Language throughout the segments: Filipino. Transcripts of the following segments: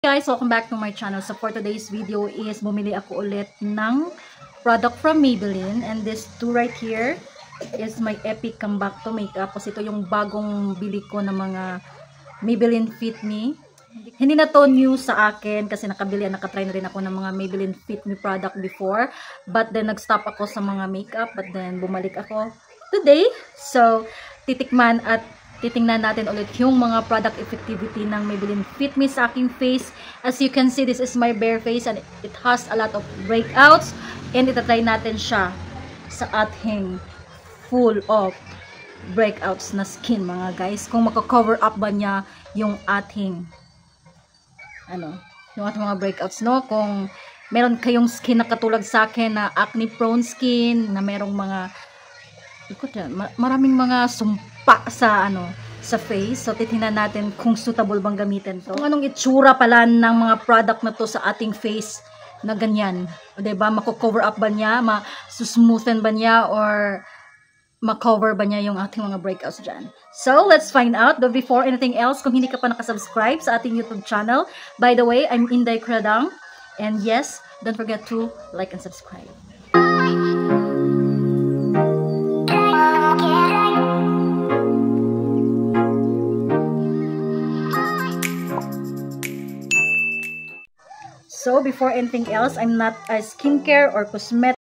Guys, welcome back to my channel. So for today's video is bumili ako ulit ng product from Maybelline, and this two right here is my Epic Comeback to Makeup. Kasi ito yung bagong bili ko ng mga Maybelline Fit Me. Hindi na to new sa akin kasi nakatry na rin ako ng mga Maybelline Fit Me product before, but then nag-stop ako sa mga makeup, but then bumalik ako today. So titikman at titingnan natin ulit yung mga product effectivity ng Maybelline Fit Me sa aking face. As you can see, this is my bare face and it has a lot of breakouts, and itatry natin siya sa ating full of breakouts na skin, mga guys, kung maka-cover up ba niya yung ating yung ating mga breakouts, no? Kung meron kayong skin na katulad sa akin na acne prone skin, na merong mga maraming mga sumpa sa sa face. So titingnan natin kung suitable bang gamitin to. Kung anong itsura pala ng mga product na to sa ating face na ganyan. 'Di ba? Mako-cover up ba niya, ma-smoothen ba niya, or ma-cover ba niya yung ating mga breakouts dyan. So, let's find out. But before anything else, kung hindi ka pa nakasubscribe sa ating YouTube channel, by the way, I'm Inday Cradang. And yes, don't forget to like and subscribe. So, before anything else, I'm not a skincare or cosmetic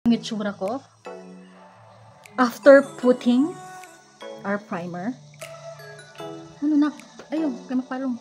yung itsura ko after putting our primer. Ayun, kaya magpalong.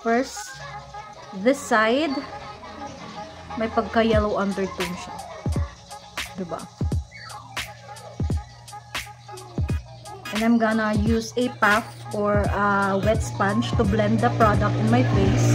First, this side, may pagka-yellow undertone siya. Diba? And I'm gonna use a puff or a wet sponge to blend the product in my face.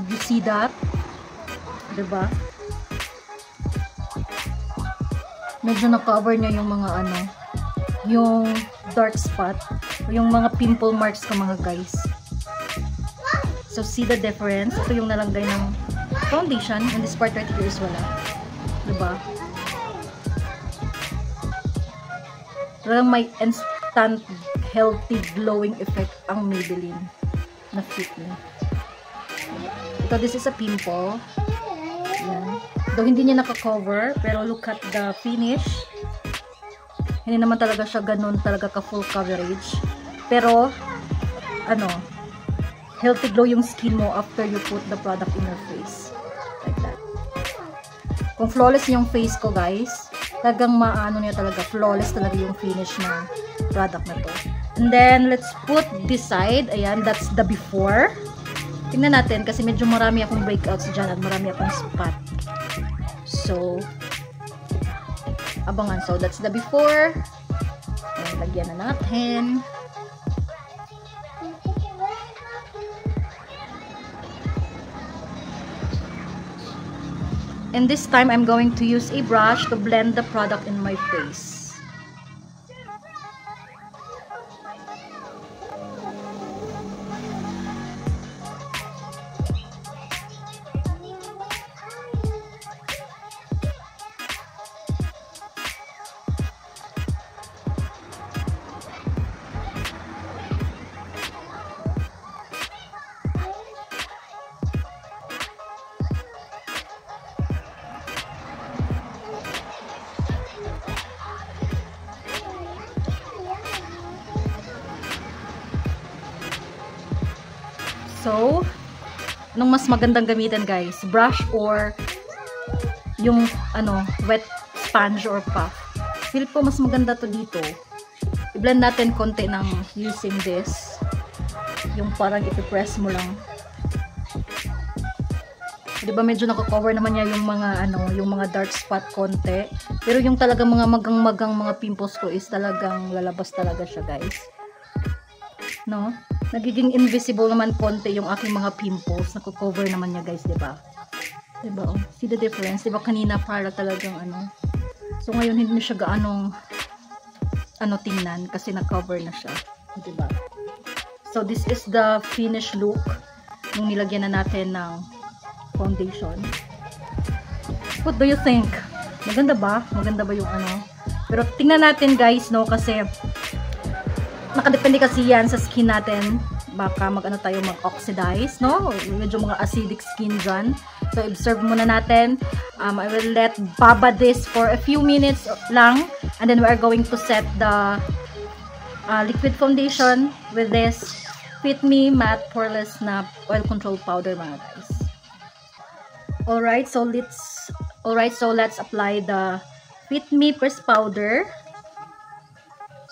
You see that? Diba? Medyo na-cover niya yung mga ano, yung dark spot, yung mga pimple marks ko mga guys. So, see the difference? Ito yung nalagay ng foundation, and this part right here is wala. Diba? Talagang may instant, healthy, glowing effect ang Maybelline na Fit Me. Ito, this is a pimple. Yan. Though hindi niya naka-cover, pero look at the finish. Hindi naman talaga siya ganun talaga ka-full coverage. Pero, ano, healthy glow yung skin mo after you put the product in your face. Like that. Kung flawless yung face ko, guys, talagang maano niya talaga, flawless talaga yung finish ng product na to. And then, let's put this side. Ayan, that's the before. Tingnan natin kasi medyo marami akong breakouts dyan at marami akong spot. So, abangan. So, that's the before. Ayan, lagyan na natin. And this time, I'm going to use a brush to blend the product in my face. So, anong mas magandang gamitin guys? Brush or yung ano, wet sponge or puff? Feel ko mas maganda to dito. I-blend natin konti ng using this. Yung parang ipipress mo lang. Diba medyo nako-cover naman niya yung mga ano, yung mga dark spot konti. Pero yung talagang mga magang-magang mga pimples ko is talagang lalabas talaga siya guys. No? Nagiging invisible naman konti yung aking mga pimples. Nako-cover naman niya guys, diba? Diba? Oh, see the difference? Diba kanina para talagang ano. So ngayon hindi na siya gaanong ano tingnan kasi na-cover na siya. Diba? So this is the finished look nung nilagyan na natin ng foundation. What do you think? Maganda ba? Maganda ba yung ano? Pero tingnan natin guys, no? Kasi nakadepende kasi yan sa skin natin. Baka mag-ano tayo, mag-oxidize, no? Medyo mga acidic skin dyan. So, observe muna natin. I will let baba this for a few minutes lang. And then we are going to set the liquid foundation with this Fit Me Matte Poreless na oil control powder mga guys. Alright, so let's apply the Fit Me press powder.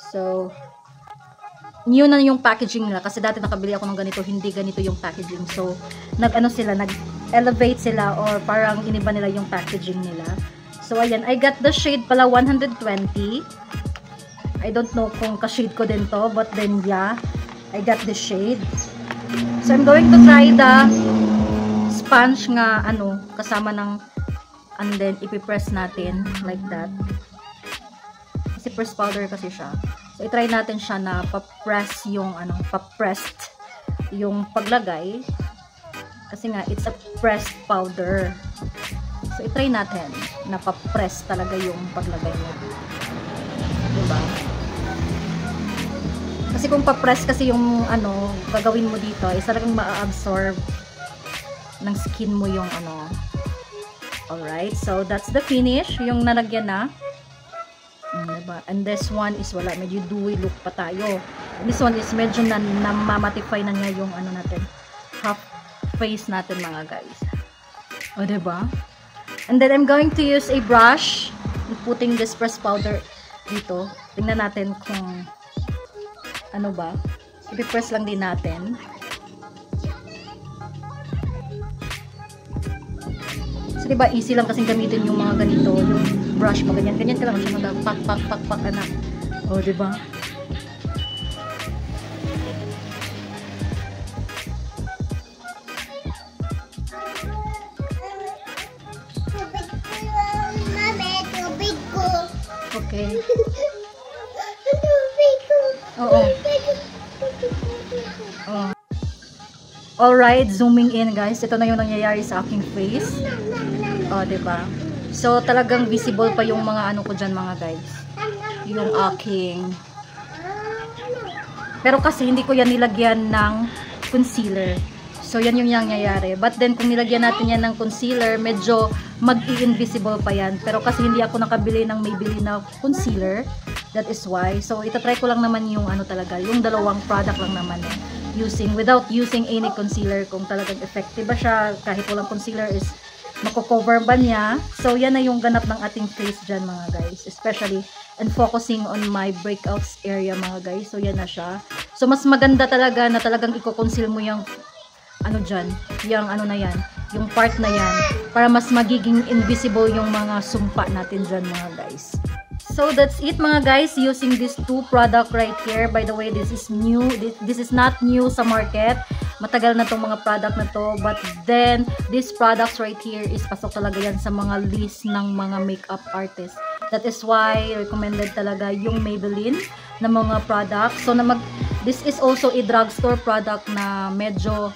So, new na yung packaging nila kasi dati nakabili ako ng ganito, hindi ganito yung packaging. So, nag-elevate sila or parang iniba nila yung packaging nila. So, ayan, I got the shade pala 120. I don't know kung ka-shade ko din to, but then yeah, I got the shade. So, I'm going to try the sponge nga ano, kasama ng and then ipipress natin like that. Kasi press powder kasi siya. So, i-try natin siya na pa-press yung, ano, pa-pressed yung paglagay. Kasi nga, it's a pressed powder. So, i-try natin na pa-press talaga yung paglagay niya. Diba? Kasi kung pa-press kasi yung, ano, gagawin mo dito, is talagang ma-absorb ng skin mo yung, ano. Alright, so that's the finish. Yung nalagyan na. Diba? And this one is wala, medyo dewy look pa tayo. And this one is medyo namamatify na niya yung ano natin, half face natin mga guys. O diba? And then I'm going to use a brush and putting this press powder dito. Tingnan natin kung ano ba. Ipipress lang din natin. So diba easy lang kasing gamitin yung mga ganito, yung brush mo, ganyan ka lang siya mag-pak anak. O, diba? Okay. Oo. Oh. Alright, zooming in guys. Ito na yung nangyayari sa aking face. Oh, diba? So, talagang visible pa yung mga ano ko dyan mga guys. Yung aking... Pero kasi hindi ko yan nilagyan ng concealer. So, yan yung nangyayari. But then, kung nilagyan natin yan ng concealer, medyo mag-i-invisible pa yan. Pero kasi hindi ako nakabili ng Maybelline na concealer. That is why. So, itatry ko lang naman yung ano talaga. Yung dalawang product lang naman eh. Without using any concealer. Kung talagang effective ba siya, kahit walang concealer is mako-cover ba niya. So, yan na yung ganap ng ating face dyan mga guys. Especially, and focusing on my breakouts area mga guys. So, yan na siya. So, mas maganda talaga na talagang i-conceal mo yung ano dyan. Yung ano na yan. Yung part na yan. Para mas magiging invisible yung mga sumpa natin dyan mga guys. So, that's it mga guys. Using these two product right here. By the way, this is new. This is not new sa market. Matagal na tong mga product na to. But then, these products right here is pasok talaga yan sa mga list ng mga makeup artists. That is why recommended talaga yung Maybelline na mga products. So, this is also a drugstore product na medyo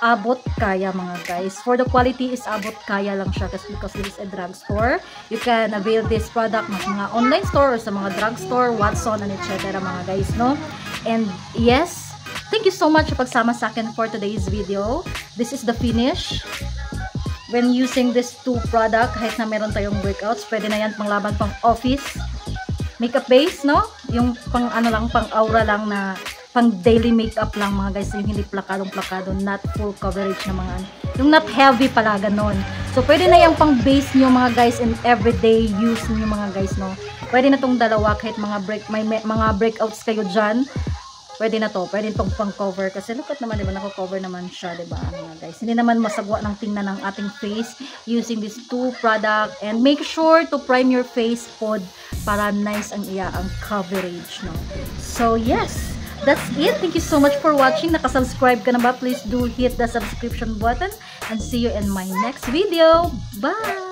abot kaya mga guys. For the quality is abot kaya lang siya because it is a drugstore. You can avail this product ng mga online store or sa mga drugstore, Watson, and etc. mga guys, no? And yes, thank you so much sa pagsama sa akin for today's video. This is the finish. When using this two product, kahit na meron tayong breakouts, pwede na yan panglaban pang office. Makeup base, no? Yung pang ano lang, pang aura lang na pang daily makeup lang mga guys. Yung hindi plakadong-plakado, not full coverage na mga yung not heavy pala, ganon. So, pwede na yung pang base nyo mga guys in everyday use nyo mga guys, no? Pwede na tong dalawa kahit may mga breakouts kayo dyan. Pwede na to. Pwede itong pang cover. Kasi look at naman, diba? Nako-cover naman siya, diba? Mga guys. Hindi naman masagwa ng tingnan ng ating face using these two product. And make sure to prime your face pod para nice ang ang coverage, no? So, yes. That's it. Thank you so much for watching. Nakasubscribe ka na ba? Please do hit the subscription button. And see you in my next video. Bye!